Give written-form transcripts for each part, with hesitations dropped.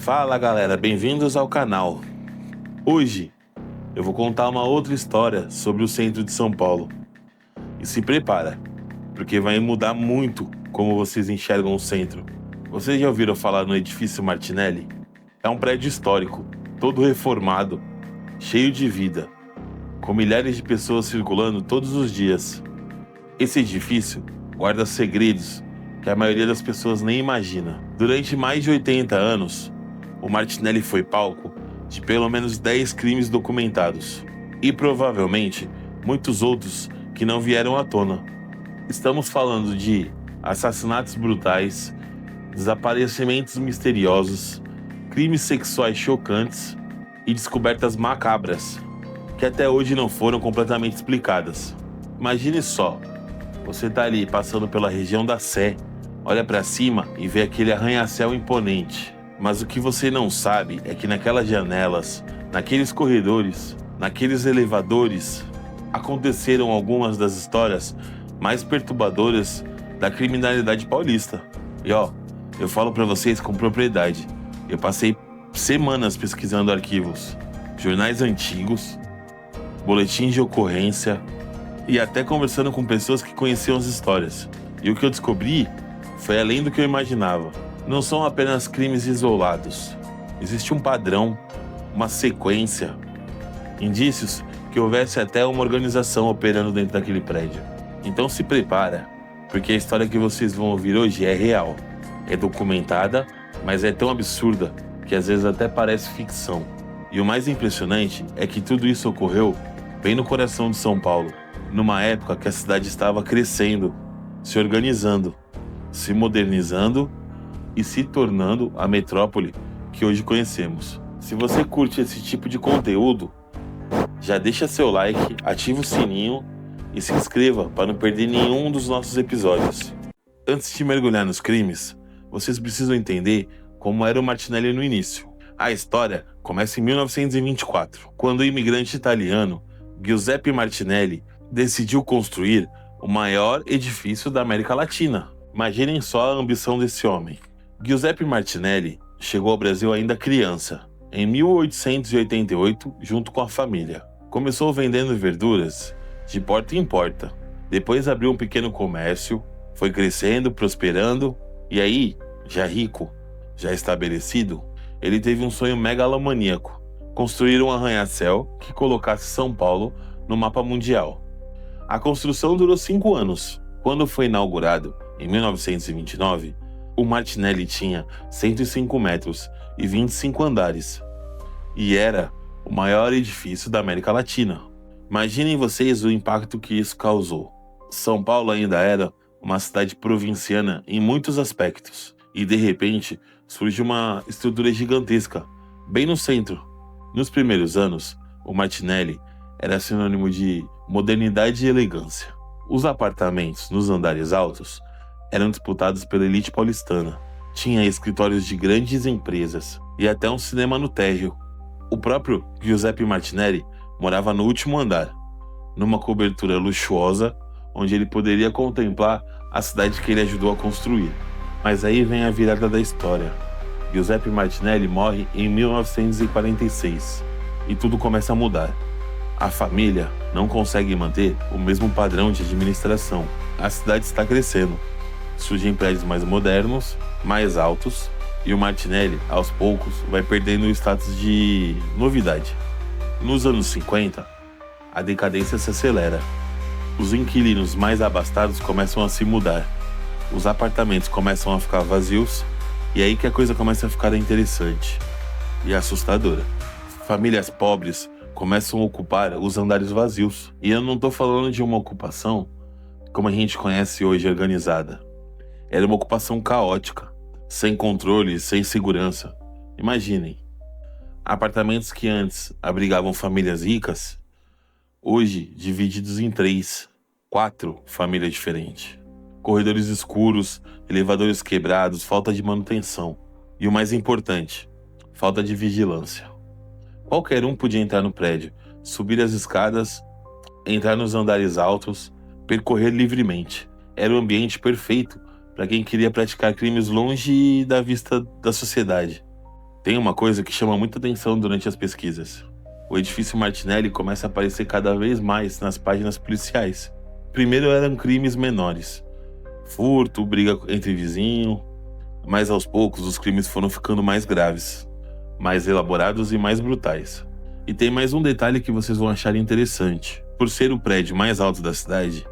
Fala galera, bem-vindos ao canal. Hoje eu vou contar uma outra história sobre o centro de São Paulo. E se prepara, porque vai mudar muito como vocês enxergam o centro. Vocês já ouviram falar no edifício Martinelli? É um prédio histórico, todo reformado, cheio de vida, com milhares de pessoas circulando todos os dias. Esse edifício guarda segredos que a maioria das pessoas nem imagina. Durante mais de 80 anos, o Martinelli foi palco de pelo menos 10 crimes documentados e provavelmente muitos outros que não vieram à tona. Estamos falando de assassinatos brutais, desaparecimentos misteriosos, crimes sexuais chocantes e descobertas macabras que até hoje não foram completamente explicadas. Imagine só, você tá ali passando pela região da Sé, olha para cima e vê aquele arranha-céu imponente. Mas o que você não sabe é que naquelas janelas, naqueles corredores, naqueles elevadores, aconteceram algumas das histórias mais perturbadoras da criminalidade paulista. E eu falo para vocês com propriedade. Eu passei semanas pesquisando arquivos, jornais antigos, boletins de ocorrência e até conversando com pessoas que conheciam as histórias. E o que eu descobri foi além do que eu imaginava. Não são apenas crimes isolados. Existe um padrão, uma sequência, indícios que houvesse até uma organização operando dentro daquele prédio. Então se prepara, porque a história que vocês vão ouvir hoje é real. É documentada, mas é tão absurda que às vezes até parece ficção. E o mais impressionante é que tudo isso ocorreu bem no coração de São Paulo, numa época que a cidade estava crescendo, se organizando, se modernizando e se tornando a metrópole que hoje conhecemos. Se você curte esse tipo de conteúdo, já deixa seu like, ativa o sininho e se inscreva para não perder nenhum dos nossos episódios. Antes de mergulhar nos crimes, vocês precisam entender como era o Martinelli no início. A história começa em 1924, quando o imigrante italiano Giuseppe Martinelli decidiu construir o maior edifício da América Latina. Imaginem só a ambição desse homem. Giuseppe Martinelli chegou ao Brasil ainda criança, em 1888, junto com a família. Começou vendendo verduras de porta em porta. Depois abriu um pequeno comércio, foi crescendo, prosperando, e aí, já rico, já estabelecido, ele teve um sonho megalomaníaco: construir um arranha-céu que colocasse São Paulo no mapa mundial. A construção durou 5 anos. Quando foi inaugurado, em 1929, o Martinelli tinha 105 metros e 25 andares, e era o maior edifício da América Latina. Imaginem vocês o impacto que isso causou. São Paulo ainda era uma cidade provinciana em muitos aspectos, e de repente surge uma estrutura gigantesca, bem no centro. Nos primeiros anos, o Martinelli era sinônimo de modernidade e elegância. Os apartamentos nos andares altos eram disputados pela elite paulistana. Tinha escritórios de grandes empresas e até um cinema no térreo. O próprio Giuseppe Martinelli morava no último andar, numa cobertura luxuosa, onde ele poderia contemplar a cidade que ele ajudou a construir. Mas aí vem a virada da história. Giuseppe Martinelli morre em 1946 e tudo começa a mudar. A família não consegue manter o mesmo padrão de administração. A cidade está crescendo. Surgem prédios mais modernos, mais altos, e o Martinelli, aos poucos, vai perdendo o status de novidade. Nos anos 50, a decadência se acelera. Os inquilinos mais abastados começam a se mudar. Os apartamentos começam a ficar vazios, e é aí que a coisa começa a ficar interessante e assustadora. Famílias pobres começam a ocupar os andares vazios. E eu não estou falando de uma ocupação como a gente conhece hoje, organizada. Era uma ocupação caótica, sem controle, sem segurança. Imaginem, apartamentos que antes abrigavam famílias ricas, hoje divididos em 3, 4 famílias diferentes. Corredores escuros, elevadores quebrados, falta de manutenção. E o mais importante, falta de vigilância. Qualquer um podia entrar no prédio, subir as escadas, entrar nos andares altos, percorrer livremente. Era o ambiente perfeito para quem queria praticar crimes longe da vista da sociedade. Tem uma coisa que chama muita atenção durante as pesquisas. O edifício Martinelli começa a aparecer cada vez mais nas páginas policiais. Primeiro eram crimes menores, furto, briga entre vizinhos, mas aos poucos os crimes foram ficando mais graves, mais elaborados e mais brutais. E tem mais um detalhe que vocês vão achar interessante. Por ser o prédio mais alto da cidade,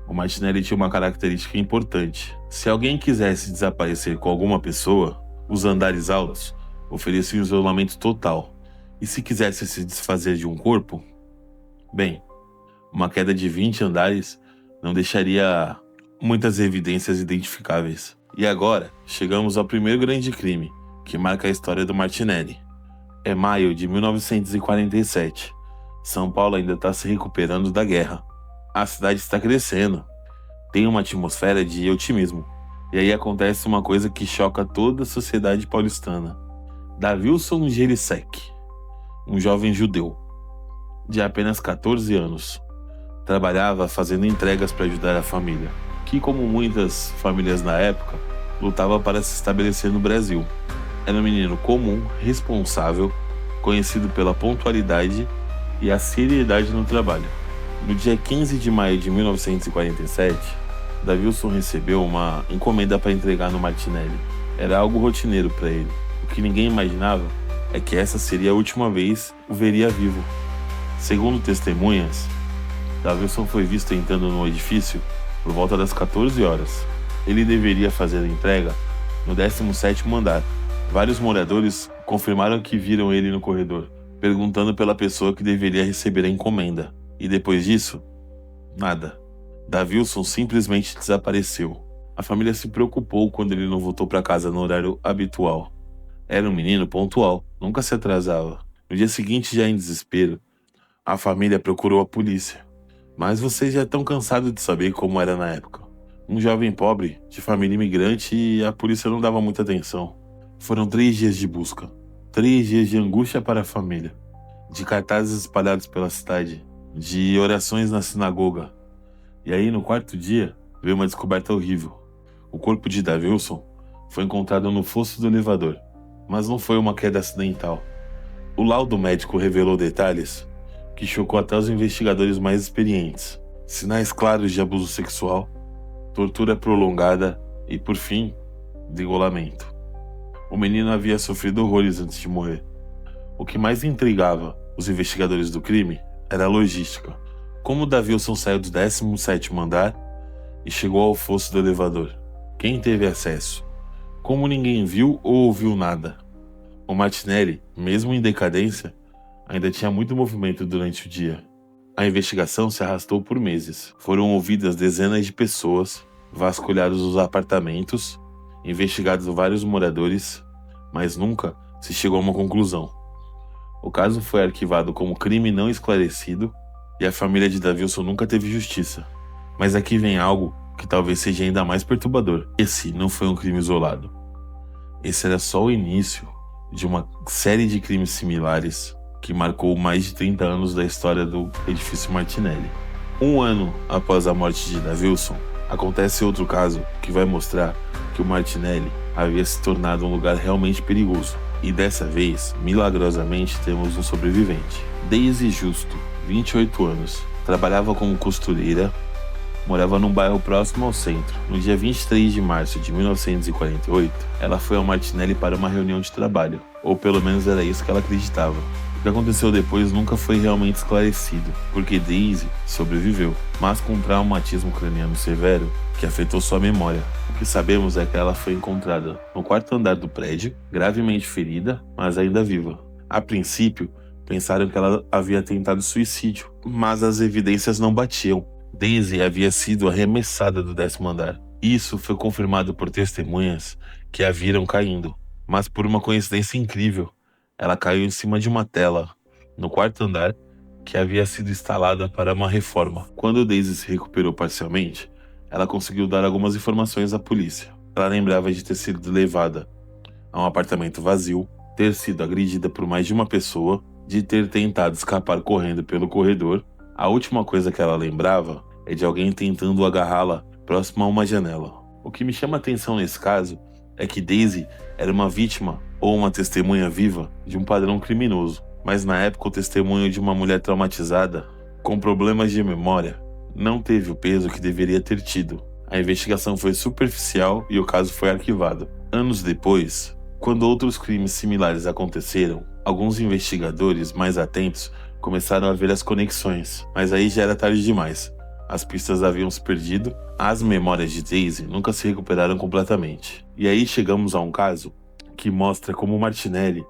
o Martinelli tinha uma característica importante. Se alguém quisesse desaparecer com alguma pessoa, os andares altos ofereciam isolamento total. E se quisesse se desfazer de um corpo, bem, uma queda de 20 andares não deixaria muitas evidências identificáveis. E agora, chegamos ao primeiro grande crime, que marca a história do Martinelli. É maio de 1947. São Paulo ainda está se recuperando da guerra. A cidade está crescendo. Tem uma atmosfera de otimismo. E aí acontece uma coisa que choca toda a sociedade paulistana. Davilson Gerisek, um jovem judeu, de apenas 14 anos, trabalhava fazendo entregas para ajudar a família, que, como muitas famílias na época, lutava para se estabelecer no Brasil. Era um menino comum, responsável, conhecido pela pontualidade e a seriedade no trabalho. No dia 15 de maio de 1947, Davilson recebeu uma encomenda para entregar no Martinelli. Era algo rotineiro para ele. O que ninguém imaginava é que essa seria a última vez o veria vivo. Segundo testemunhas, Davilson foi visto entrando no edifício por volta das 14 horas. Ele deveria fazer a entrega no 17º andar. Vários moradores confirmaram que viram ele no corredor, perguntando pela pessoa que deveria receber a encomenda. E depois disso, nada. Davilson simplesmente desapareceu. A família se preocupou quando ele não voltou para casa no horário habitual. Era um menino pontual, nunca se atrasava. No dia seguinte, já em desespero, a família procurou a polícia. Mas vocês já estão cansados de saber como era na época. Um jovem pobre, de família imigrante, e a polícia não dava muita atenção. Foram 3 dias de busca. 3 dias de angústia para a família. De cartazes espalhados pela cidade. De orações na sinagoga. E aí, no 4º dia, veio uma descoberta horrível. O corpo de Davilson foi encontrado no fosso do elevador. Mas não foi uma queda acidental. O laudo médico revelou detalhes que chocou até os investigadores mais experientes. Sinais claros de abuso sexual, tortura prolongada e, por fim, degolamento. O menino havia sofrido horrores antes de morrer. O que mais intrigava os investigadores do crime era a logística. Como Davilson saiu do 17º andar e chegou ao fosso do elevador? Quem teve acesso? Como ninguém viu ou ouviu nada? O Martinelli, mesmo em decadência, ainda tinha muito movimento durante o dia. A investigação se arrastou por meses. Foram ouvidas dezenas de pessoas, vasculhados os apartamentos, investigados vários moradores, mas nunca se chegou a uma conclusão. O caso foi arquivado como crime não esclarecido e a família de Davilson nunca teve justiça. Mas aqui vem algo que talvez seja ainda mais perturbador. Esse não foi um crime isolado. Esse era só o início de uma série de crimes similares que marcou mais de 30 anos da história do edifício Martinelli. 1 ano após a morte de Davilson, acontece outro caso que vai mostrar que o Martinelli havia se tornado um lugar realmente perigoso. E dessa vez, milagrosamente, temos um sobrevivente. Daisy Justo, 28 anos, trabalhava como costureira, morava num bairro próximo ao centro. No dia 23 de março de 1948, ela foi ao Martinelli para uma reunião de trabalho, ou pelo menos era isso que ela acreditava. O que aconteceu depois nunca foi realmente esclarecido, porque Daisy sobreviveu, mas com um traumatismo craniano severo que afetou sua memória. O que sabemos é que ela foi encontrada no 4º andar do prédio, gravemente ferida, mas ainda viva. A princípio, pensaram que ela havia tentado suicídio, mas as evidências não batiam. Daisy havia sido arremessada do 10º andar. Isso foi confirmado por testemunhas que a viram caindo, mas por uma coincidência incrível, ela caiu em cima de uma tela, no 4º andar, que havia sido instalada para uma reforma. Quando Daisy se recuperou parcialmente, ela conseguiu dar algumas informações à polícia. Ela lembrava de ter sido levada a um apartamento vazio, ter sido agredida por mais de uma pessoa, de ter tentado escapar correndo pelo corredor. A última coisa que ela lembrava é de alguém tentando agarrá-la próximo a uma janela. O que me chama a atenção nesse caso é que Daisy era uma vítima ou uma testemunha viva de um padrão criminoso, mas na época o testemunho de uma mulher traumatizada com problemas de memória não teve o peso que deveria ter tido. A investigação foi superficial e o caso foi arquivado. Anos depois, quando outros crimes similares aconteceram, alguns investigadores mais atentos começaram a ver as conexões, mas aí já era tarde demais. As pistas haviam se perdido, as memórias de Daisy nunca se recuperaram completamente. E aí chegamos a um caso que mostra como Martinelli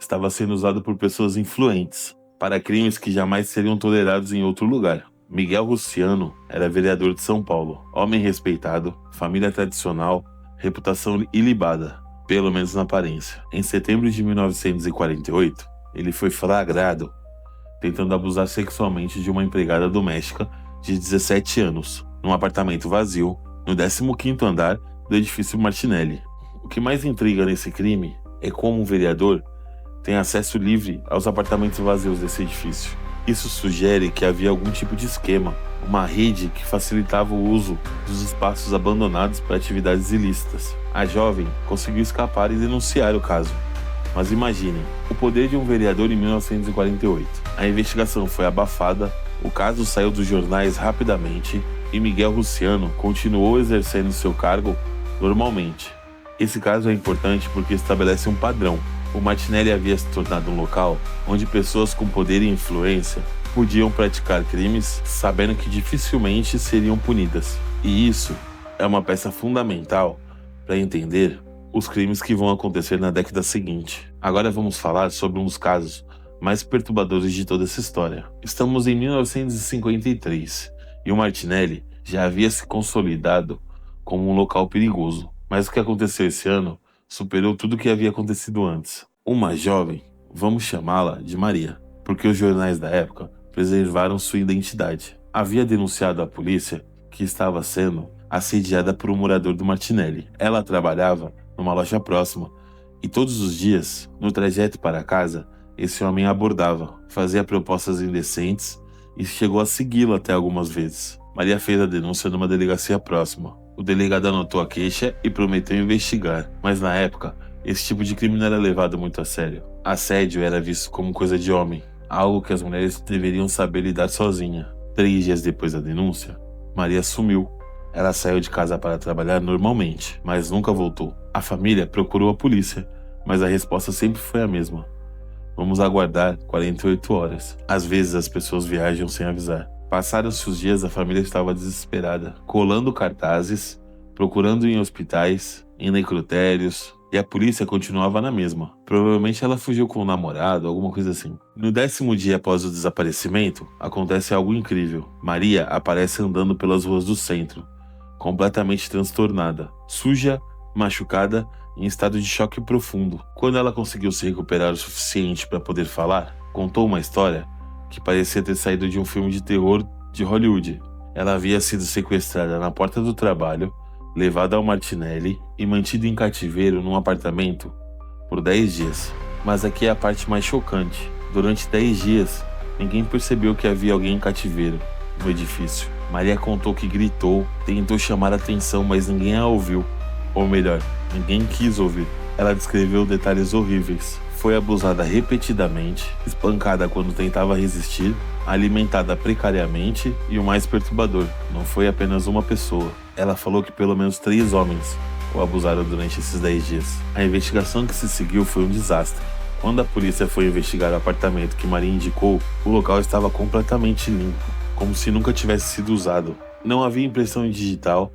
estava sendo usado por pessoas influentes para crimes que jamais seriam tolerados em outro lugar. Miguel Russiano era vereador de São Paulo, homem respeitado, família tradicional, reputação ilibada, pelo menos na aparência. Em setembro de 1948, ele foi flagrado tentando abusar sexualmente de uma empregada doméstica de 17 anos, num apartamento vazio, no 15º andar do edifício Martinelli. O que mais intriga nesse crime é como o vereador tem acesso livre aos apartamentos vazios desse edifício. Isso sugere que havia algum tipo de esquema, uma rede que facilitava o uso dos espaços abandonados para atividades ilícitas. A jovem conseguiu escapar e denunciar o caso. Mas imaginem, o poder de um vereador em 1948. A investigação foi abafada, o caso saiu dos jornais rapidamente e Miguel Russiano continuou exercendo seu cargo normalmente. Esse caso é importante porque estabelece um padrão. O Martinelli havia se tornado um local onde pessoas com poder e influência podiam praticar crimes sabendo que dificilmente seriam punidas. E isso é uma peça fundamental para entender os crimes que vão acontecer na década seguinte. Agora vamos falar sobre um dos casos mais perturbadores de toda essa história. Estamos em 1953 e o Martinelli já havia se consolidado como um local perigoso. Mas o que aconteceu esse ano superou tudo o que havia acontecido antes. Uma jovem, vamos chamá-la de Maria, porque os jornais da época preservaram sua identidade. Havia denunciado à polícia que estava sendo assediada por um morador do Martinelli. Ela trabalhava numa loja próxima e todos os dias, no trajeto para casa, esse homem a abordava, fazia propostas indecentes e chegou a segui-la até algumas vezes. Maria fez a denúncia numa delegacia próxima. O delegado anotou a queixa e prometeu investigar, mas na época, esse tipo de crime não era levado muito a sério. Assédio era visto como coisa de homem, algo que as mulheres deveriam saber lidar sozinha. 3 dias depois da denúncia, Maria sumiu. Ela saiu de casa para trabalhar normalmente, mas nunca voltou. A família procurou a polícia, mas a resposta sempre foi a mesma. Vamos aguardar 48 horas. Às vezes as pessoas viajam sem avisar. Passaram-se os dias, a família estava desesperada, colando cartazes, procurando em hospitais, em necrotérios, e a polícia continuava na mesma. Provavelmente ela fugiu com um namorado, alguma coisa assim. No 10º dia após o desaparecimento, acontece algo incrível. Maria aparece andando pelas ruas do centro, completamente transtornada, suja, machucada, em estado de choque profundo. Quando ela conseguiu se recuperar o suficiente para poder falar, contou uma história que parecia ter saído de um filme de terror de Hollywood. Ela havia sido sequestrada na porta do trabalho, levada ao Martinelli e mantida em cativeiro num apartamento por 10 dias. Mas aqui é a parte mais chocante. Durante 10 dias, ninguém percebeu que havia alguém em cativeiro no edifício. Maria contou que gritou, tentou chamar a atenção, mas ninguém a ouviu. Ou melhor, ninguém quis ouvir. Ela descreveu detalhes horríveis. Foi abusada repetidamente, espancada quando tentava resistir, alimentada precariamente e o mais perturbador, não foi apenas uma pessoa. Ela falou que pelo menos 3 homens o abusaram durante esses 10 dias. A investigação que se seguiu foi um desastre. Quando a polícia foi investigar o apartamento que Maria indicou, o local estava completamente limpo, como se nunca tivesse sido usado. Não havia impressão digital,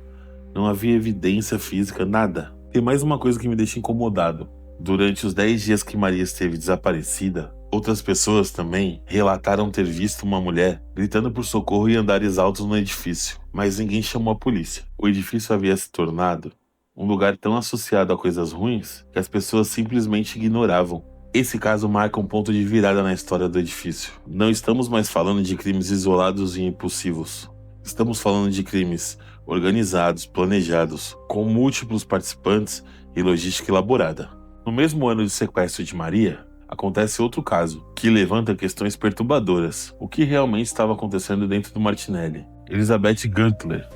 não havia evidência física, nada. Tem mais uma coisa que me deixa incomodado. Durante os 10 dias que Maria esteve desaparecida, outras pessoas também relataram ter visto uma mulher gritando por socorro em andares altos no edifício, mas ninguém chamou a polícia. O edifício havia se tornado um lugar tão associado a coisas ruins que as pessoas simplesmente ignoravam. Esse caso marca um ponto de virada na história do edifício. Não estamos mais falando de crimes isolados e impulsivos. Estamos falando de crimes organizados, planejados, com múltiplos participantes e logística elaborada. No mesmo ano de sequestro de Maria, acontece outro caso, que levanta questões perturbadoras. O que realmente estava acontecendo dentro do Martinelli? Elizabeth Guntler,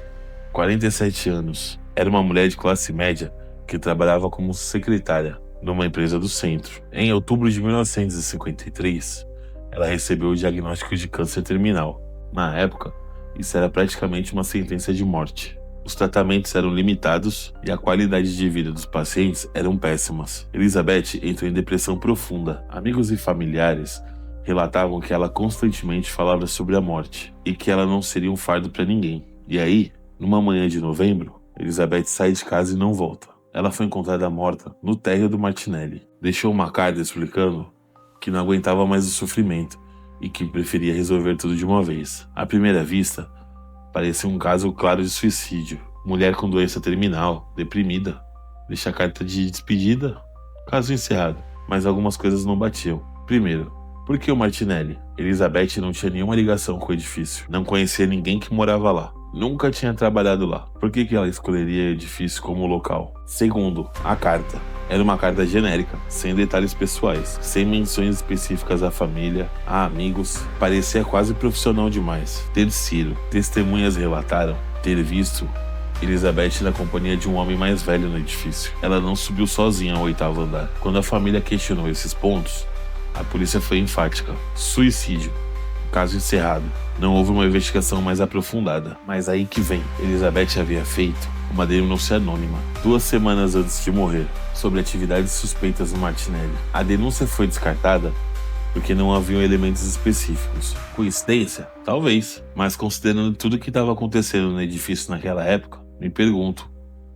47 anos, era uma mulher de classe média que trabalhava como secretária numa empresa do centro. Em outubro de 1953, ela recebeu o diagnóstico de câncer terminal. Na época, isso era praticamente uma sentença de morte. Os tratamentos eram limitados e a qualidade de vida dos pacientes eram péssimas. Elizabeth entrou em depressão profunda. Amigos e familiares relatavam que ela constantemente falava sobre a morte e que ela não seria um fardo para ninguém. E aí, numa manhã de novembro, Elizabeth sai de casa e não volta. Ela foi encontrada morta no térreo do Martinelli. Deixou uma carta explicando que não aguentava mais o sofrimento e que preferia resolver tudo de uma vez. À primeira vista, parecia um caso claro de suicídio. Mulher com doença terminal, deprimida. Deixa a carta de despedida, caso encerrado. Mas algumas coisas não batiam. Primeiro, por que o Martinelli? Elizabeth não tinha nenhuma ligação com o edifício. Não conhecia ninguém que morava lá. Nunca tinha trabalhado lá. Por que ela escolheria o edifício como local? Segundo, a carta. Era uma carta genérica, sem detalhes pessoais, sem menções específicas à família, a amigos. Parecia quase profissional demais. Terceiro, testemunhas relataram ter visto Elizabeth na companhia de um homem mais velho no edifício. Ela não subiu sozinha ao 8º andar. Quando a família questionou esses pontos, a polícia foi enfática. Suicídio. Caso encerrado. Não houve uma investigação mais aprofundada. Mas aí que vem. Elizabeth havia feito uma denúncia anônima 2 semanas antes de morrer sobre atividades suspeitas no Martinelli. A denúncia foi descartada porque não haviam elementos específicos. Coincidência? Talvez. Mas considerando tudo o que estava acontecendo no edifício naquela época, me pergunto,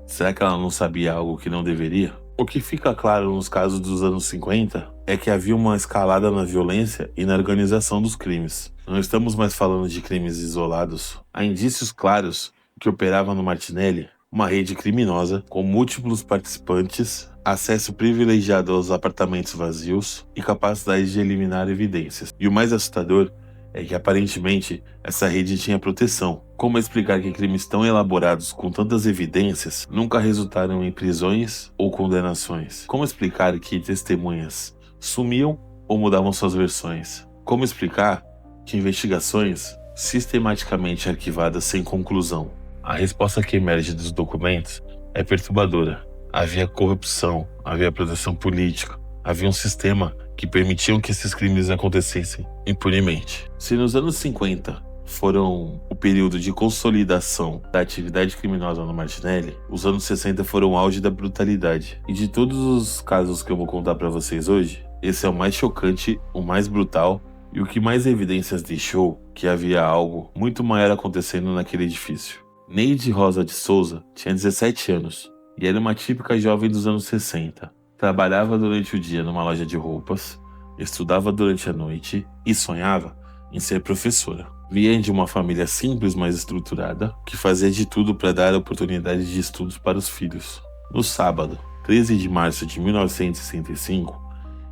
será que ela não sabia algo que não deveria? O que fica claro nos casos dos anos 50 é que havia uma escalada na violência e na organização dos crimes. Não estamos mais falando de crimes isolados. Há indícios claros que operava no Martinelli uma rede criminosa com múltiplos participantes, acesso privilegiado aos apartamentos vazios e capacidade de eliminar evidências. E o mais assustador é que aparentemente essa rede tinha proteção. Como explicar que crimes tão elaborados com tantas evidências nunca resultaram em prisões ou condenações? Como explicar que testemunhas sumiam ou mudavam suas versões? Como explicar que investigações sistematicamente arquivadas sem conclusão? A resposta que emerge dos documentos é perturbadora. Havia corrupção, havia proteção política, havia um sistema que permitiam que esses crimes acontecessem impunemente. Se nos anos 50 foram o período de consolidação da atividade criminosa no Martinelli, os anos 60 foram o auge da brutalidade. E de todos os casos que eu vou contar para vocês hoje, esse é o mais chocante, o mais brutal e o que mais evidências deixou que havia algo muito maior acontecendo naquele edifício. Neide Rosa de Souza tinha 17 anos e era uma típica jovem dos anos 60. Trabalhava durante o dia numa loja de roupas, estudava durante a noite e sonhava em ser professora. Vinha de uma família simples, mas estruturada, que fazia de tudo para dar oportunidade de estudos para os filhos. No sábado, 13 de março de 1965,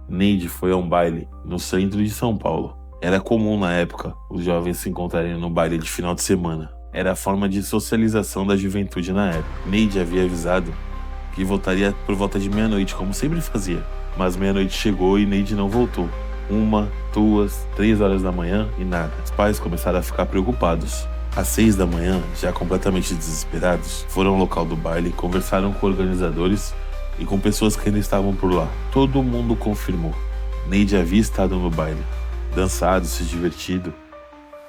Neide foi a um baile no centro de São Paulo. Era comum na época os jovens se encontrarem no baile de final de semana. Era a forma de socialização da juventude na época. Neide havia avisado que voltaria por volta de meia-noite, como sempre fazia. Mas meia-noite chegou e Neide não voltou. 1, 2, 3 horas da manhã e nada. Os pais começaram a ficar preocupados. Às 6 da manhã, já completamente desesperados, foram ao local do baile, conversaram com organizadores e com pessoas que ainda estavam por lá. Todo mundo confirmou. Neide havia estado no baile, dançado, se divertido.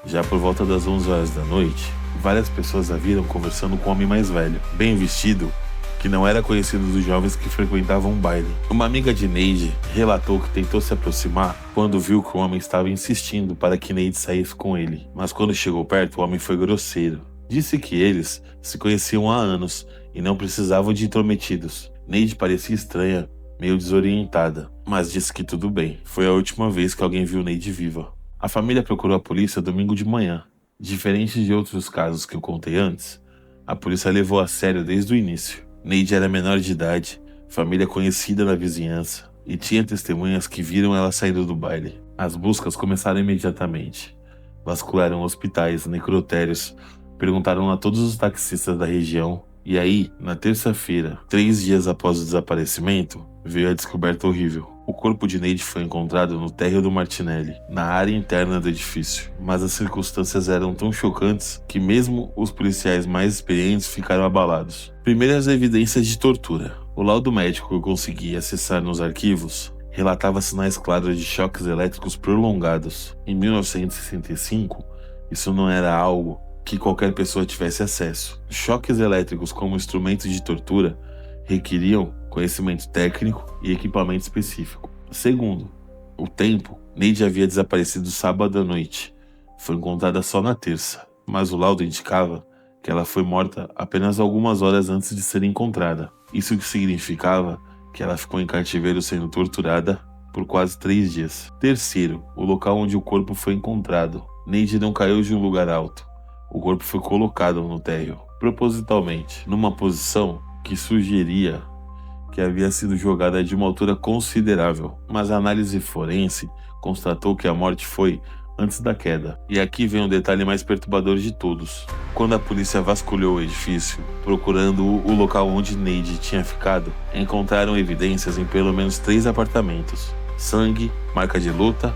Já por volta das 11 horas da noite, várias pessoas a viram conversando com um homem mais velho, bem vestido, que não era conhecido dos jovens que frequentavam o baile. Uma amiga de Neide relatou que tentou se aproximar quando viu que o homem estava insistindo para que Neide saísse com ele. Mas quando chegou perto, o homem foi grosseiro. Disse que eles se conheciam há anos e não precisavam de intrometidos. Neide parecia estranha, meio desorientada, mas disse que tudo bem. Foi a última vez que alguém viu Neide viva. A família procurou a polícia domingo de manhã. Diferente de outros casos que eu contei antes, a polícia levou a sério desde o início. Neide era menor de idade, família conhecida na vizinhança, e tinha testemunhas que viram ela saindo do baile. As buscas começaram imediatamente. Vasculharam hospitais, necrotérios, perguntaram a todos os taxistas da região, e aí, na terça-feira, 3 dias após o desaparecimento, veio a descoberta horrível. O corpo de Neide foi encontrado no térreo do Martinelli, na área interna do edifício, mas as circunstâncias eram tão chocantes que mesmo os policiais mais experientes ficaram abalados. Primeiras evidências de tortura. O laudo médico que eu consegui acessar nos arquivos relatava sinais claros de choques elétricos prolongados. Em 1965, isso não era algo que qualquer pessoa tivesse acesso. Choques elétricos como instrumento de tortura requeriam conhecimento técnico e equipamento específico. Segundo, o tempo, Neide havia desaparecido sábado à noite. Foi encontrada só na terça, mas o laudo indicava que ela foi morta apenas algumas horas antes de ser encontrada. Isso que significava que ela ficou em cativeiro sendo torturada por quase 3 dias. Terceiro, o local onde o corpo foi encontrado. Neide não caiu de um lugar alto. O corpo foi colocado no térreo, propositalmente, numa posição que sugeria que havia sido jogada de uma altura considerável, mas a análise forense constatou que a morte foi antes da queda. E aqui vem o detalhe mais perturbador de todos. Quando a polícia vasculhou o edifício, procurando o local onde Neide tinha ficado, encontraram evidências em pelo menos 3 apartamentos: sangue, marca de luta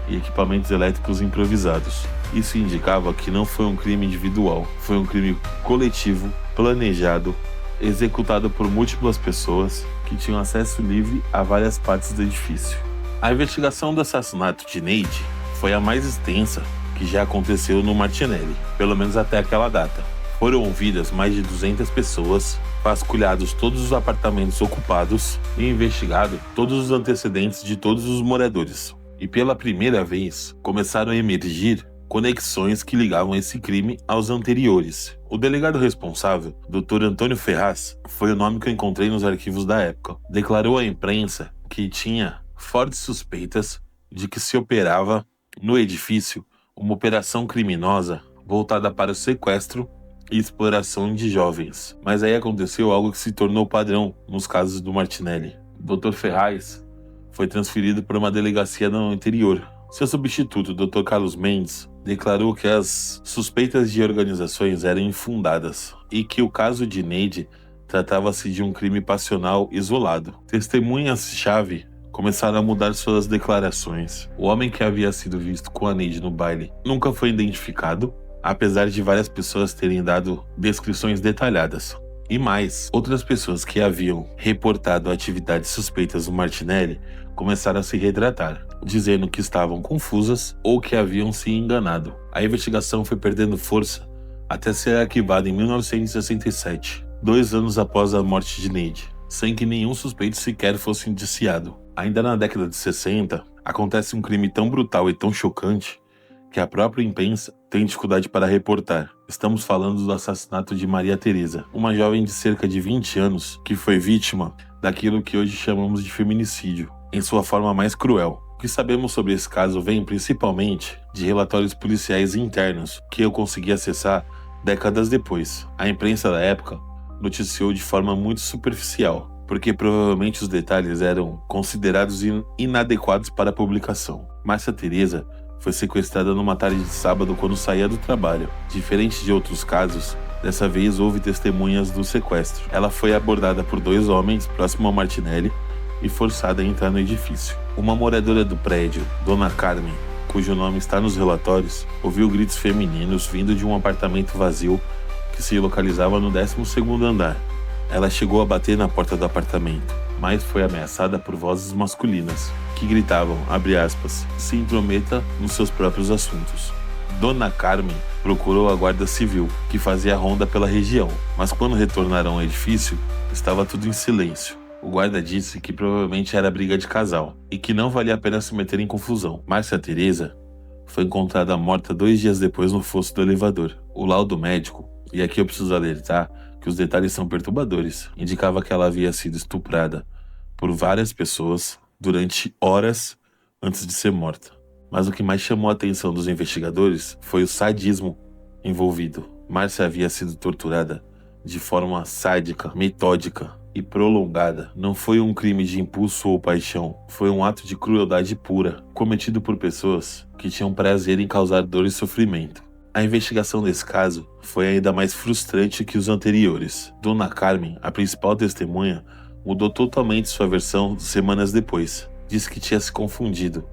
e equipamentos elétricos improvisados. Isso indicava que não foi um crime individual, foi um crime coletivo, planejado, executado por múltiplas pessoas que tinham acesso livre a várias partes do edifício. A investigação do assassinato de Neide foi a mais extensa que já aconteceu no Martinelli, pelo menos até aquela data. Foram ouvidas mais de 200 pessoas, vasculhados todos os apartamentos ocupados e investigado todos os antecedentes de todos os moradores. E pela primeira vez, começaram a emergir conexões que ligavam esse crime aos anteriores. O delegado responsável, Dr. Antônio Ferraz, foi o nome que eu encontrei nos arquivos da época. Declarou à imprensa que tinha fortes suspeitas de que se operava no edifício uma operação criminosa voltada para o sequestro e exploração de jovens. Mas aí aconteceu algo que se tornou padrão nos casos do Martinelli. Dr. Ferraz foi transferido para uma delegacia no interior. Seu substituto, Dr. Carlos Mendes, declarou que as suspeitas de organizações eram infundadas e que o caso de Neide tratava-se de um crime passional isolado. Testemunhas-chave começaram a mudar suas declarações. O homem que havia sido visto com a Neide no baile nunca foi identificado, apesar de várias pessoas terem dado descrições detalhadas. E mais, outras pessoas que haviam reportado atividades suspeitas do Martinelli começaram a se retratar, dizendo que estavam confusas ou que haviam se enganado. A investigação foi perdendo força até ser arquivada em 1967, 2 anos após a morte de Neide, sem que nenhum suspeito sequer fosse indiciado. Ainda na década de 60, acontece um crime tão brutal e tão chocante que a própria imprensa tem dificuldade para reportar. Estamos falando do assassinato de Maria Teresa, uma jovem de cerca de 20 anos que foi vítima daquilo que hoje chamamos de feminicídio, em sua forma mais cruel. O que sabemos sobre esse caso vem principalmente de relatórios policiais internos que eu consegui acessar décadas depois. A imprensa da época noticiou de forma muito superficial, porque provavelmente os detalhes eram considerados inadequados para a publicação. Márcia Teresa foi sequestrada numa tarde de sábado quando saía do trabalho. Diferente de outros casos, dessa vez houve testemunhas do sequestro. Ela foi abordada por 2 homens próximo ao Martinelli e forçada a entrar no edifício. Uma moradora do prédio, Dona Carmen, cujo nome está nos relatórios, ouviu gritos femininos vindo de um apartamento vazio que se localizava no 12º andar. Ela chegou a bater na porta do apartamento, mas foi ameaçada por vozes masculinas, que gritavam, abre aspas, se intrometa nos seus próprios assuntos. Dona Carmen procurou a guarda civil, que fazia ronda pela região, mas quando retornaram ao edifício, estava tudo em silêncio. O guarda disse que provavelmente era briga de casal, e que não valia a pena se meter em confusão. Márcia Teresa foi encontrada morta 2 dias depois no fosso do elevador. O laudo médico, e aqui eu preciso alertar que os detalhes são perturbadores, indicava que ela havia sido estuprada por várias pessoas durante horas antes de ser morta. Mas o que mais chamou a atenção dos investigadores foi o sadismo envolvido. Márcia havia sido torturada de forma sádica, metódica e prolongada. Não foi um crime de impulso ou paixão, foi um ato de crueldade pura, cometido por pessoas que tinham prazer em causar dor e sofrimento. A investigação desse caso foi ainda mais frustrante que os anteriores. Dona Carmen, a principal testemunha, mudou totalmente sua versão semanas depois. Disse que tinha se confundido,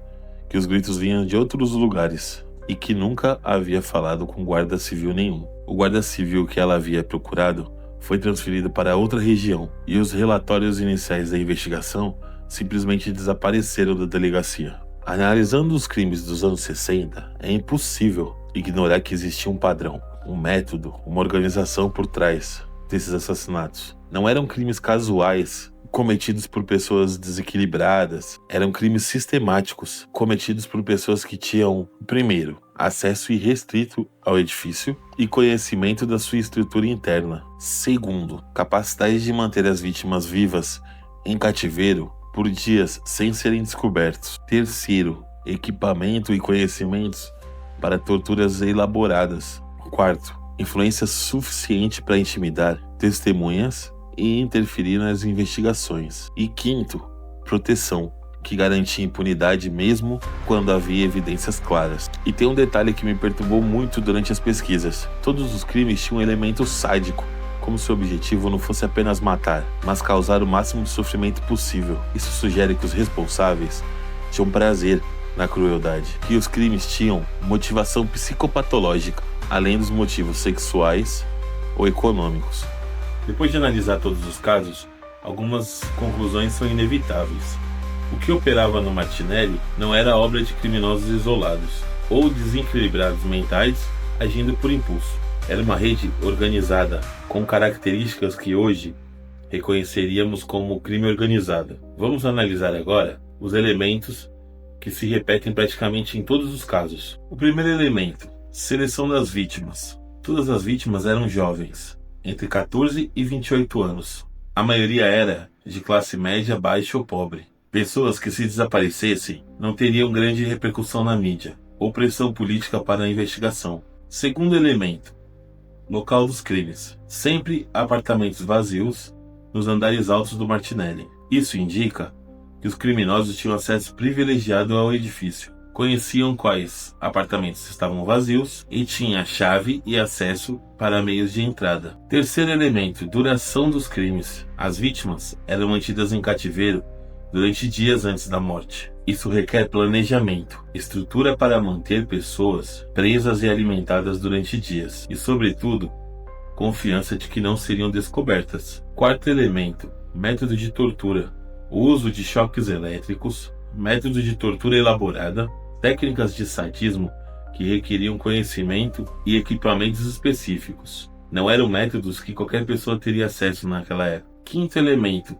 que os gritos vinham de outros lugares e que nunca havia falado com guarda civil nenhum. O guarda civil que ela havia procurado foi transferido para outra região e os relatórios iniciais da investigação simplesmente desapareceram da delegacia. Analisando os crimes dos anos 60, é impossível ignorar que existia um padrão, um método, uma organização por trás desses assassinatos. Não eram crimes casuais cometidos por pessoas desequilibradas, eram crimes sistemáticos cometidos por pessoas que tinham, primeiro, acesso irrestrito ao edifício e conhecimento da sua estrutura interna. Segundo, capacidade de manter as vítimas vivas em cativeiro por dias sem serem descobertos. Terceiro, equipamento e conhecimentos para torturas elaboradas. Quarto, influência suficiente para intimidar testemunhas e interferir nas investigações. E quinto, proteção, que garantia impunidade mesmo quando havia evidências claras. E tem um detalhe que me perturbou muito durante as pesquisas. Todos os crimes tinham um elemento sádico, como se o objetivo não fosse apenas matar, mas causar o máximo de sofrimento possível. Isso sugere que os responsáveis tinham prazer na crueldade, que os crimes tinham motivação psicopatológica, além dos motivos sexuais ou econômicos. Depois de analisar todos os casos, algumas conclusões são inevitáveis. O que operava no Martinelli não era obra de criminosos isolados ou desequilibrados mentais agindo por impulso. Era uma rede organizada com características que hoje reconheceríamos como crime organizado. Vamos analisar agora os elementos que se repetem praticamente em todos os casos. O primeiro elemento, seleção das vítimas. Todas as vítimas eram jovens, entre 14 e 28 anos. A maioria era de classe média, baixa ou pobre. Pessoas que, se desaparecessem, não teriam grande repercussão na mídia ou pressão política para a investigação. Segundo elemento, local dos crimes. Sempre apartamentos vazios nos andares altos do Martinelli. Isso indica que os criminosos tinham acesso privilegiado ao edifício. Conheciam quais apartamentos estavam vazios e tinham chave e acesso para meios de entrada. Terceiro elemento, duração dos crimes. As vítimas eram mantidas em cativeiro durante dias antes da morte. Isso requer planejamento, estrutura para manter pessoas presas e alimentadas durante dias e, sobretudo, confiança de que não seriam descobertas. Quarto elemento, método de tortura. O uso de choques elétricos, método de tortura elaborada, técnicas de sadismo que requeriam conhecimento e equipamentos específicos. Não eram métodos que qualquer pessoa teria acesso naquela época. Quinto elemento,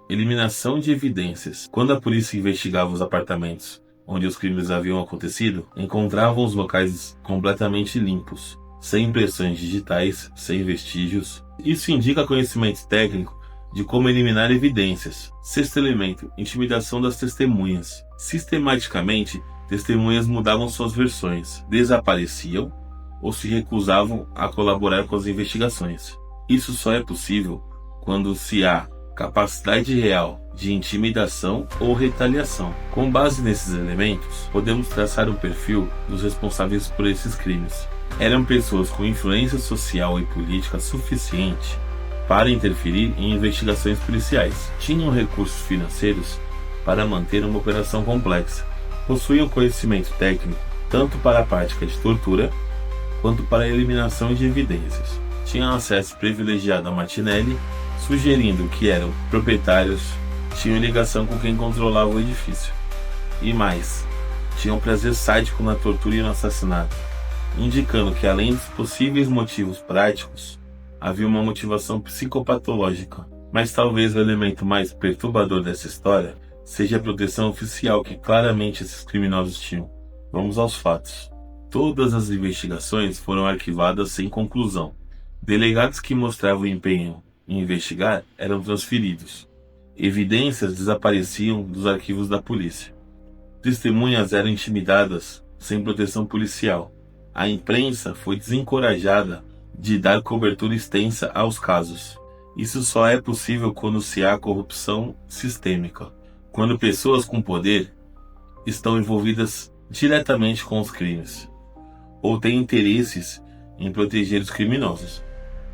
eliminação de evidências. Quando a polícia investigava os apartamentos onde os crimes haviam acontecido, encontravam os locais completamente limpos, sem impressões digitais, sem vestígios. Isso indica conhecimento técnico de como eliminar evidências. Sexto elemento, intimidação das testemunhas. Sistematicamente, testemunhas mudavam suas versões, desapareciam ou se recusavam a colaborar com as investigações. Isso só é possível quando se há capacidade real de intimidação ou retaliação. Com base nesses elementos, podemos traçar um perfil dos responsáveis por esses crimes. Eram pessoas com influência social e política suficiente para interferir em investigações policiais. Tinham recursos financeiros para manter uma operação complexa. Possuíam conhecimento técnico tanto para a prática de tortura quanto para a eliminação de evidências. Tinham acesso privilegiado a Martinelli, sugerindo que eram proprietários, tinham ligação com quem controlava o edifício. E mais, tinham prazer sádico na tortura e no assassinato, indicando que, além dos possíveis motivos práticos, havia uma motivação psicopatológica. Mas talvez o elemento mais perturbador dessa história seja a proteção oficial que claramente esses criminosos tinham. Vamos aos fatos. Todas as investigações foram arquivadas sem conclusão. Delegados que mostravam empenho em investigar eram transferidos. Evidências desapareciam dos arquivos da polícia. Testemunhas eram intimidadas sem proteção policial. A imprensa foi desencorajada de dar cobertura extensa aos casos. Isso só é possível quando se há corrupção sistêmica, quando pessoas com poder estão envolvidas diretamente com os crimes, ou têm interesses em proteger os criminosos.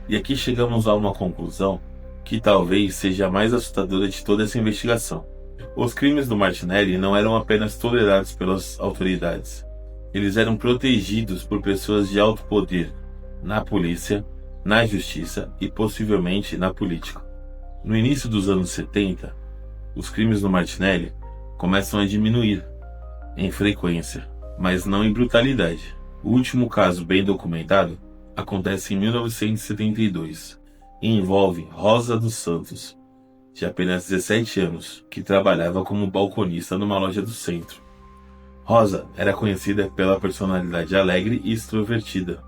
E aqui chegamos a uma conclusão que talvez seja a mais assustadora de toda essa investigação. Os crimes do Martinelli não eram apenas tolerados pelas autoridades. Eles eram protegidos por pessoas de alto poder na polícia, na justiça e possivelmente na política. No início dos anos 70, os crimes no Martinelli começam a diminuir em frequência, mas não em brutalidade. O último caso bem documentado acontece em 1972 e envolve Rosa dos Santos, de apenas 17 anos, que trabalhava como balconista numa loja do centro. Rosa era conhecida pela personalidade alegre e extrovertida.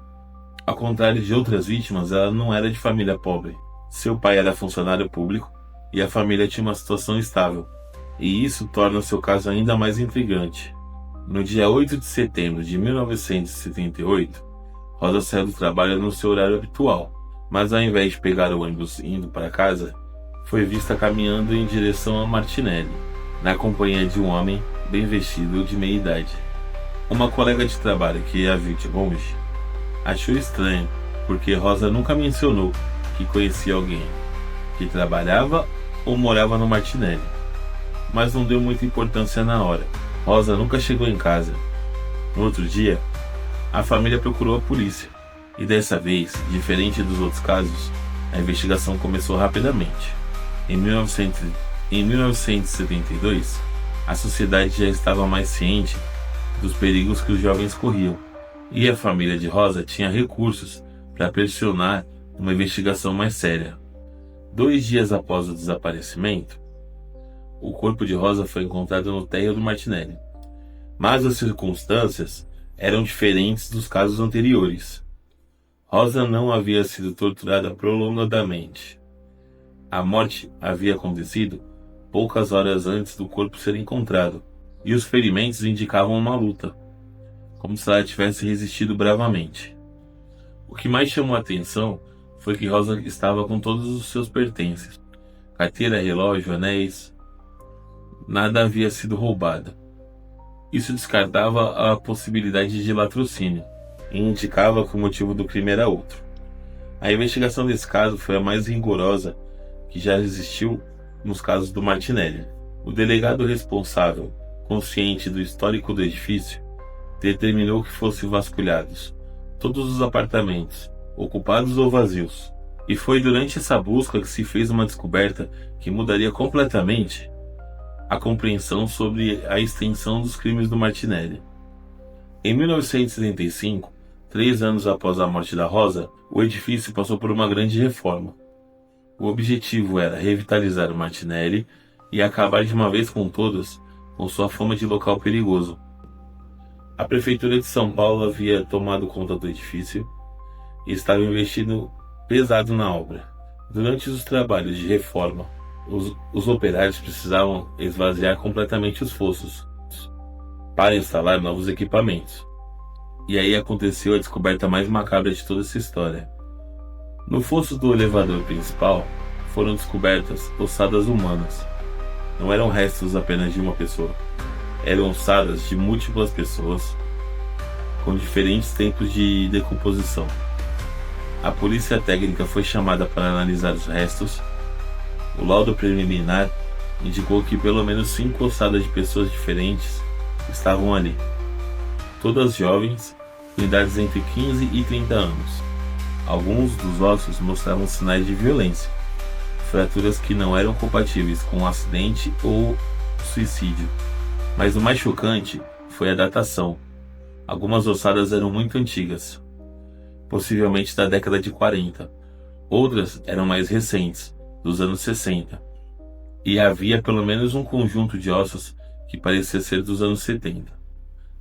Ao contrário de outras vítimas, ela não era de família pobre. Seu pai era funcionário público e a família tinha uma situação estável, e isso torna seu caso ainda mais intrigante. No dia 8 de setembro de 1978, Rosa saiu do trabalho no seu horário habitual, mas ao invés de pegar o ônibus indo para casa, foi vista caminhando em direção a Martinelli, na companhia de um homem bem vestido de meia idade. Uma colega de trabalho que a viu de longe achou estranho, porque Rosa nunca mencionou que conhecia alguém que trabalhava ou morava no Martinelli, mas não deu muita importância na hora. Rosa nunca chegou em casa. No outro dia, a família procurou a polícia, e dessa vez, diferente dos outros casos, a investigação começou rapidamente. Em 1972, a sociedade já estava mais ciente dos perigos que os jovens corriam, e a família de Rosa tinha recursos para pressionar uma investigação mais séria. 2 dias após o desaparecimento, o corpo de Rosa foi encontrado no térreo do Martinelli, mas as circunstâncias eram diferentes dos casos anteriores. Rosa não havia sido torturada prolongadamente. A morte havia acontecido poucas horas antes do corpo ser encontrado, e os ferimentos indicavam uma luta, como se ela tivesse resistido bravamente. O que mais chamou a atenção foi que Rosa estava com todos os seus pertences: carteira, relógio, anéis. Nada havia sido roubado. Isso descartava a possibilidade de latrocínio e indicava que o motivo do crime era outro. A investigação desse caso foi a mais rigorosa que já existiu nos casos do Martinelli. O delegado responsável, consciente do histórico do edifício, determinou que fossem vasculhados todos os apartamentos, ocupados ou vazios. E foi durante essa busca que se fez uma descoberta que mudaria completamente a compreensão sobre a extensão dos crimes do Martinelli. Em 1975, 3 anos após a morte da Rosa, o edifício passou por uma grande reforma. O objetivo era revitalizar o Martinelli e acabar de uma vez com todas com sua fama de local perigoso. A Prefeitura de São Paulo havia tomado conta do edifício e estava investindo pesado na obra. Durante os trabalhos de reforma, os operários precisavam esvaziar completamente os fossos para instalar novos equipamentos. E aí aconteceu a descoberta mais macabra de toda essa história. No fosso do elevador principal foram descobertas ossadas humanas. Não eram restos apenas de uma pessoa, eram ossadas de múltiplas pessoas com diferentes tempos de decomposição. A polícia técnica foi chamada para analisar os restos. O laudo preliminar indicou que pelo menos 5 ossadas de pessoas diferentes estavam ali, todas jovens, com idades entre 15 e 30 anos. Alguns dos ossos mostravam sinais de violência, fraturas que não eram compatíveis com um acidente ou suicídio. Mas o mais chocante foi a datação. Algumas ossadas eram muito antigas, possivelmente da década de 40. Outras eram mais recentes, dos anos 60. E havia pelo menos um conjunto de ossos que parecia ser dos anos 70.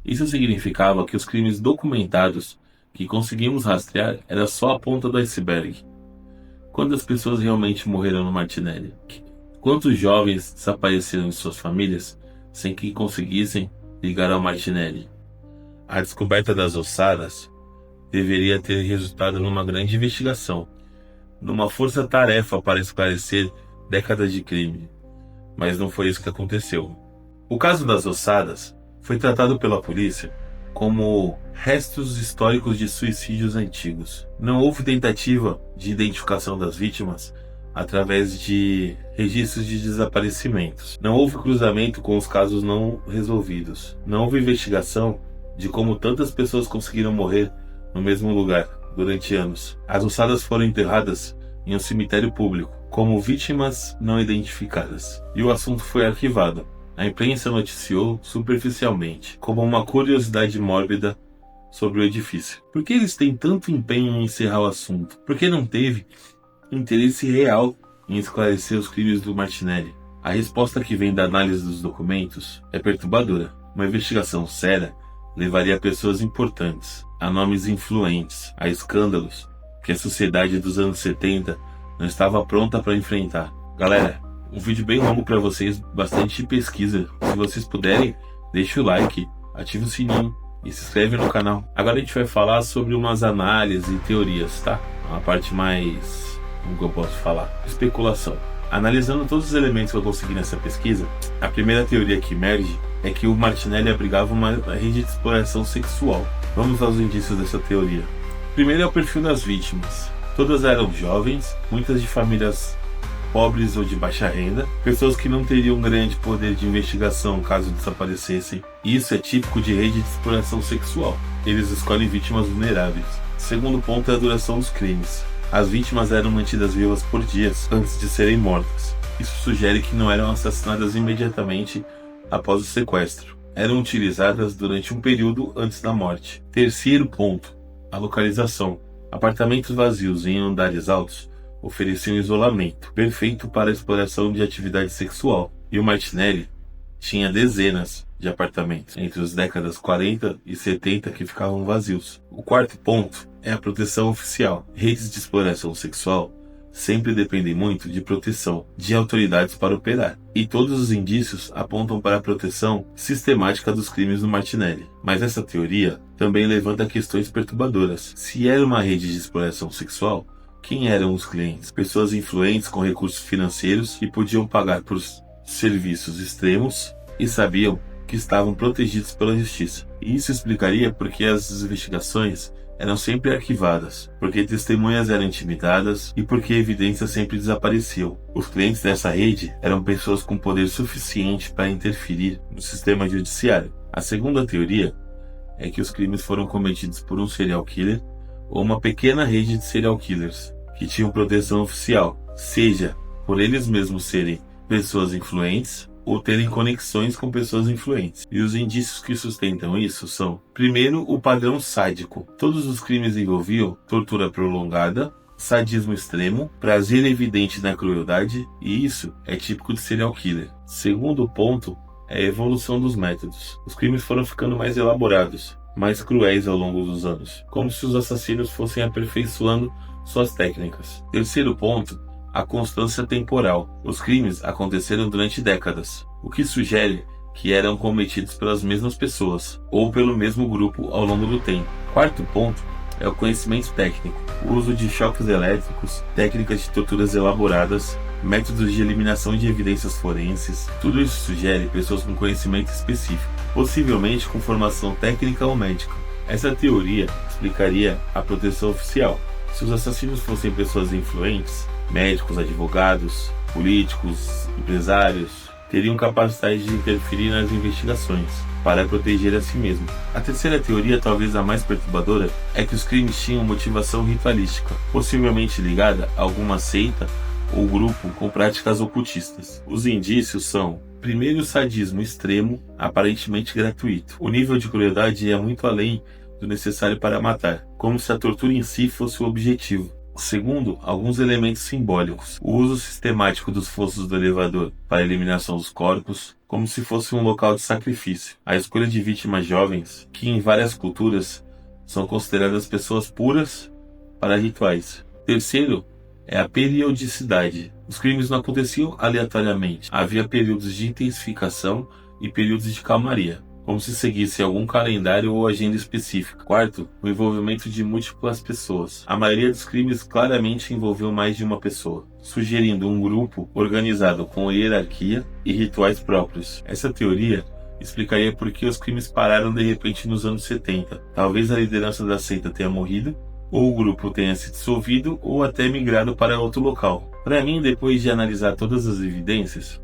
Isso significava que os crimes documentados que conseguimos rastrear era só a ponta do iceberg. Quantas pessoas realmente morreram no Martinelli? Quantos jovens desapareceram de suas famílias sem que conseguissem ligar ao Martinelli? A descoberta das ossadas deveria ter resultado numa grande investigação, numa força-tarefa para esclarecer décadas de crime. Mas não foi isso que aconteceu. O caso das ossadas foi tratado pela polícia como restos históricos de suicídios antigos. Não houve tentativa de identificação das vítimas através de registros de desaparecimentos. Não houve cruzamento com os casos não resolvidos. Não houve investigação de como tantas pessoas conseguiram morrer no mesmo lugar. durante anos. As ossadas foram enterradas em um cemitério público, como vítimas não identificadas, e o assunto foi arquivado. A imprensa noticiou superficialmente, como uma curiosidade mórbida sobre o edifício. Por que eles têm tanto empenho em encerrar o assunto? Por que não teve interesse real em esclarecer os crimes do Martinelli? A resposta que vem da análise dos documentos é perturbadora. Uma investigação séria levaria a pessoas importantes, a nomes influentes, a escândalos que a sociedade dos anos 70 não estava pronta para enfrentar. Galera, um vídeo bem longo para vocês, bastante pesquisa. Se vocês puderem, deixa o like, ativa o sininho e se inscreve no canal. Agora a gente vai falar sobre umas análises e teorias, tá? Uma parte mais, como que eu posso falar? Especulação. Analisando todos os elementos que eu consegui nessa pesquisa, a primeira teoria que emerge é que o Martinelli abrigava uma rede de exploração sexual. Vamos aos indícios dessa teoria. Primeiro é o perfil das vítimas. Todas eram jovens, muitas de famílias pobres ou de baixa renda, pessoas que não teriam grande poder de investigação caso desaparecessem. Isso é típico de rede de exploração sexual. Eles escolhem vítimas vulneráveis. Segundo ponto é a duração dos crimes. As vítimas eram mantidas vivas por dias antes de serem mortas. Isso sugere que não eram assassinadas imediatamente após o sequestro. Eram utilizadas durante um período antes da morte. Terceiro ponto, a localização. Apartamentos vazios em andares altos ofereciam isolamento, perfeito para a exploração de atividade sexual. E o Martinelli tinha dezenas de apartamentos entre as décadas 40 e 70 que ficavam vazios. O quarto ponto é a proteção oficial. Redes de exploração sexual sempre dependem muito de proteção de autoridades para operar, e todos os indícios apontam para a proteção sistemática dos crimes do Martinelli. Mas essa teoria também levanta questões perturbadoras. Se era uma rede de exploração sexual, quem eram os clientes? Pessoas influentes com recursos financeiros que podiam pagar por serviços extremos e sabiam que estavam protegidos pela justiça. E isso explicaria por que as investigações eram sempre arquivadas, porque testemunhas eram intimidadas e porque evidências sempre desapareciam. Os clientes dessa rede eram pessoas com poder suficiente para interferir no sistema judiciário. A segunda teoria é que os crimes foram cometidos por um serial killer ou uma pequena rede de serial killers que tinham proteção oficial, seja por eles mesmos serem pessoas influentes ou terem conexões com pessoas influentes. E os indícios que sustentam isso são: primeiro, o padrão sádico. Todos os crimes envolviam tortura prolongada, sadismo extremo, prazer evidente na crueldade, e isso é típico de serial killer. Segundo ponto é a evolução dos métodos. Os crimes foram ficando mais elaborados, mais cruéis ao longo dos anos, como se os assassinos fossem aperfeiçoando suas técnicas. Terceiro ponto, a constância temporal. Os crimes aconteceram durante décadas, o que sugere que eram cometidos pelas mesmas pessoas, ou pelo mesmo grupo ao longo do tempo. Quarto ponto é o conhecimento técnico. O uso de choques elétricos, técnicas de torturas elaboradas, métodos de eliminação de evidências forenses. Tudo isso sugere pessoas com conhecimento específico, possivelmente com formação técnica ou médica. Essa teoria explicaria a proteção oficial. Se os assassinos fossem pessoas influentes, médicos, advogados, políticos, empresários, teriam capacidade de interferir nas investigações para proteger a si mesmo. A terceira teoria, talvez a mais perturbadora, é que os crimes tinham motivação ritualística, possivelmente ligada a alguma seita ou grupo com práticas ocultistas. Os indícios são: primeiro, o sadismo extremo, aparentemente gratuito. O nível de crueldade ia muito além do necessário para matar, como se a tortura em si fosse o objetivo. Segundo, alguns elementos simbólicos. O uso sistemático dos fossos do elevador para a eliminação dos corpos, como se fosse um local de sacrifício. A escolha de vítimas jovens, que em várias culturas são consideradas pessoas puras para rituais. Terceiro, é a periodicidade. Os crimes não aconteciam aleatoriamente. Havia períodos de intensificação e períodos de calmaria, como se seguisse algum calendário ou agenda específica. Quarto, o envolvimento de múltiplas pessoas. A maioria dos crimes claramente envolveu mais de uma pessoa, sugerindo um grupo organizado com hierarquia e rituais próprios. Essa teoria explicaria por que os crimes pararam de repente nos anos 70. Talvez a liderança da seita tenha morrido, ou o grupo tenha se dissolvido, ou até migrado para outro local. Para mim, depois de analisar todas as evidências,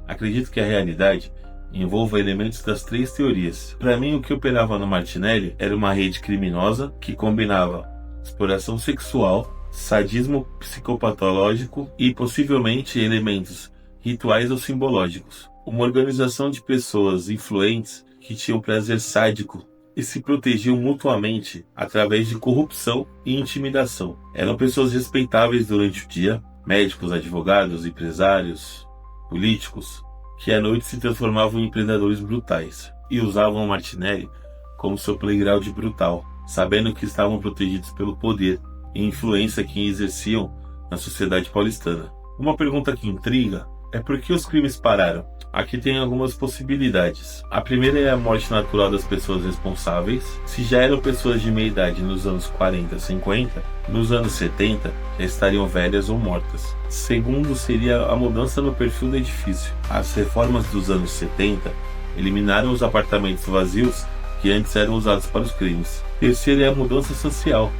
acredito que a realidade envolva elementos das três teorias. Para mim, o que operava no Martinelli era uma rede criminosa que combinava exploração sexual, sadismo psicopatológico e possivelmente elementos rituais ou simbológicos. Uma organização de pessoas influentes que tinham prazer sádico e se protegiam mutuamente através de corrupção e intimidação. Eram pessoas respeitáveis durante o dia, médicos, advogados, empresários, políticos, que à noite se transformavam em predadores brutais e usavam Martinelli como seu playground brutal, sabendo que estavam protegidos pelo poder e influência que exerciam na sociedade paulistana. Uma pergunta que intriga é por que os crimes pararam? Aqui tem algumas possibilidades. A primeira é a morte natural das pessoas responsáveis. Se já eram pessoas de meia idade nos anos 40, 50, nos anos 70 já estariam velhas ou mortas. Segundo seria a mudança no perfil do edifício. As reformas dos anos 70 eliminaram os apartamentos vazios que antes eram usados para os crimes. Terceiro é a mudança social.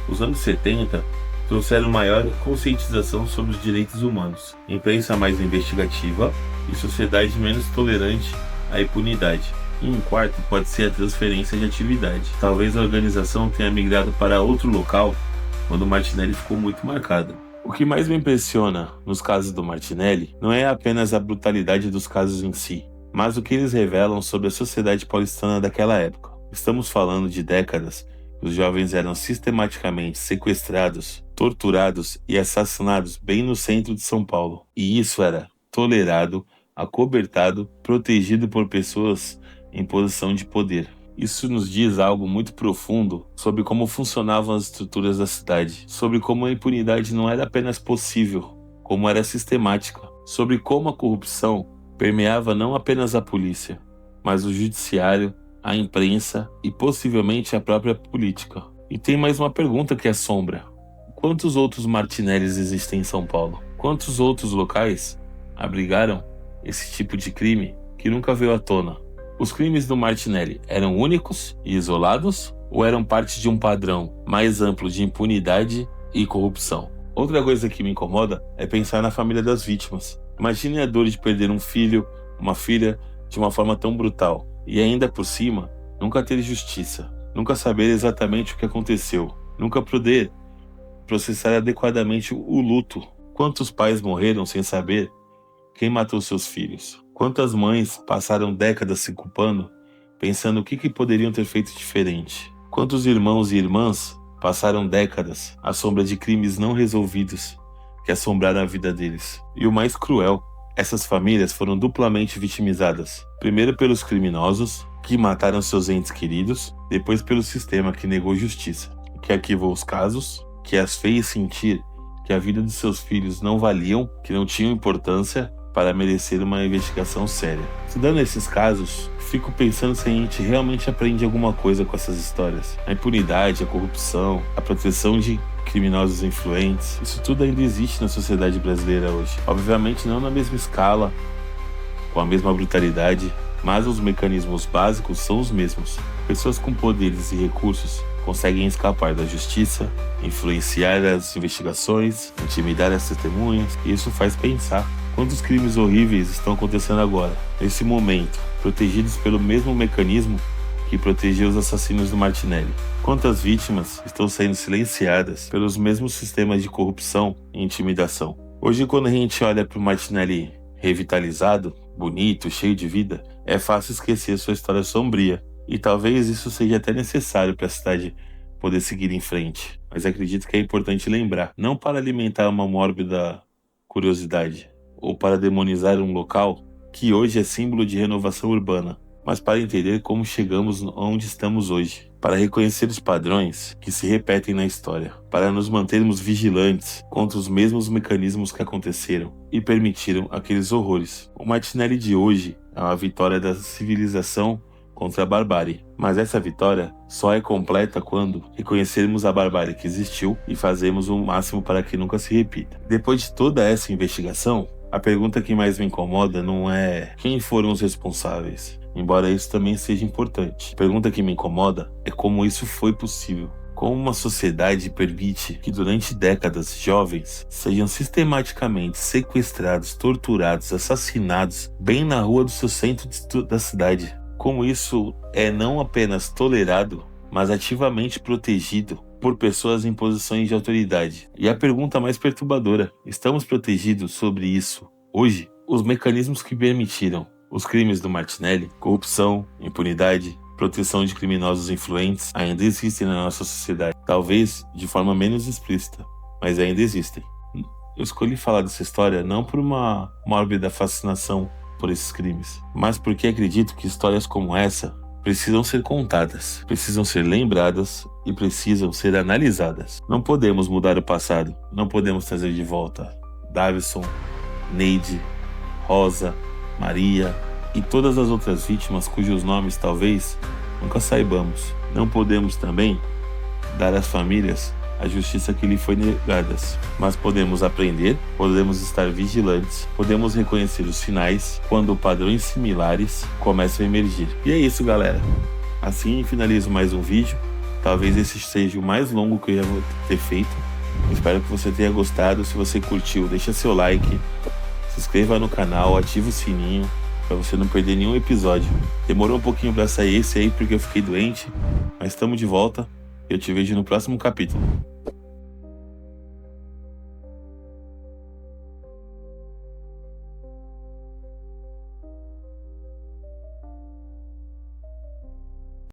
Os anos 70 trouxeram maior conscientização sobre os direitos humanos, imprensa mais investigativa e sociedade menos tolerante à impunidade. E um quarto pode ser a transferência de atividade. Talvez a organização tenha migrado para outro local quando Martinelli ficou muito marcado. O que mais me impressiona nos casos do Martinelli não é apenas a brutalidade dos casos em si, mas o que eles revelam sobre a sociedade paulistana daquela época. Estamos falando de décadas que os jovens eram sistematicamente sequestrados, torturados e assassinados bem no centro de São Paulo. E isso era tolerado, acobertado, protegido por pessoas em posição de poder. Isso nos diz algo muito profundo sobre como funcionavam as estruturas da cidade, sobre como a impunidade não era apenas possível, como era sistemática, sobre como a corrupção permeava não apenas a polícia, mas o judiciário, a imprensa e possivelmente a própria política. E tem mais uma pergunta que assombra. Quantos outros Martinellis existem em São Paulo? Quantos outros locais abrigaram esse tipo de crime que nunca veio à tona? Os crimes do Martinelli eram únicos e isolados ou eram parte de um padrão mais amplo de impunidade e corrupção? Outra coisa que me incomoda é pensar na família das vítimas. Imagine a dor de perder um filho, uma filha, de uma forma tão brutal. E ainda por cima, nunca ter justiça, nunca saber exatamente o que aconteceu, nunca poder processar adequadamente o luto. Quantos pais morreram sem saber quem matou seus filhos? Quantas mães passaram décadas se culpando, pensando o que poderiam ter feito diferente? Quantos irmãos e irmãs passaram décadas à sombra de crimes não resolvidos que assombraram a vida deles? E o mais cruel, essas famílias foram duplamente vitimizadas. Primeiro pelos criminosos, que mataram seus entes queridos, depois pelo sistema que negou justiça, que arquivou os casos, que as fez sentir que a vida dos seus filhos não valiam, que não tinham importância para merecer uma investigação séria. Estudando esses casos, fico pensando se a gente realmente aprende alguma coisa com essas histórias. A impunidade, a corrupção, a proteção de criminosos influentes, isso tudo ainda existe na sociedade brasileira hoje. Obviamente não na mesma escala, com a mesma brutalidade, mas os mecanismos básicos são os mesmos. Pessoas com poderes e recursos conseguem escapar da justiça, influenciar as investigações, intimidar as testemunhas, e isso faz pensar quantos crimes horríveis estão acontecendo agora, nesse momento, protegidos pelo mesmo mecanismo que protegeu os assassinos do Martinelli. Quantas vítimas estão sendo silenciadas pelos mesmos sistemas de corrupção e intimidação. Hoje, quando a gente olha para o Martinelli revitalizado, bonito, cheio de vida, é fácil esquecer sua história sombria. E talvez isso seja até necessário para a cidade poder seguir em frente. Mas acredito que é importante lembrar, não para alimentar uma mórbida curiosidade, ou para demonizar um local que hoje é símbolo de renovação urbana, mas para entender como chegamos onde estamos hoje, para reconhecer os padrões que se repetem na história, para nos mantermos vigilantes contra os mesmos mecanismos que aconteceram e permitiram aqueles horrores. O Martinelli de hoje é uma vitória da civilização contra a barbárie, mas essa vitória só é completa quando reconhecermos a barbárie que existiu e fazemos o máximo para que nunca se repita. Depois de toda essa investigação, a pergunta que mais me incomoda não é quem foram os responsáveis, embora isso também seja importante. A pergunta que me incomoda é como isso foi possível. Como uma sociedade permite que durante décadas jovens sejam sistematicamente sequestrados, torturados, assassinados bem na rua do seu centro da cidade. Como isso é não apenas tolerado, mas ativamente protegido por pessoas em posições de autoridade. E a pergunta mais perturbadora: estamos protegidos sobre isso hoje? Os mecanismos que permitiram os crimes do Martinelli, corrupção, impunidade, proteção de criminosos influentes, ainda existem na nossa sociedade. Talvez de forma menos explícita, mas ainda existem. Eu escolhi falar dessa história não por uma mórbida fascinação por esses crimes, mas porque acredito que histórias como essa precisam ser contadas, precisam ser lembradas e precisam ser analisadas. Não podemos mudar o passado, não podemos trazer de volta Davison, Neide, Rosa, Maria e todas as outras vítimas cujos nomes talvez nunca saibamos. Não podemos também dar às famílias a justiça que lhe foi negadas, mas podemos aprender, podemos estar vigilantes, podemos reconhecer os sinais quando padrões similares começam a emergir. E é isso, galera. Assim finalizo mais um vídeo. Talvez esse seja o mais longo que eu já vou ter feito. Espero que você tenha gostado. Se você curtiu, deixa seu like, se inscreva no canal, ativa o sininho para você não perder nenhum episódio. Demorou um pouquinho para sair esse aí porque eu fiquei doente, mas estamos de volta. Eu te vejo no próximo capítulo.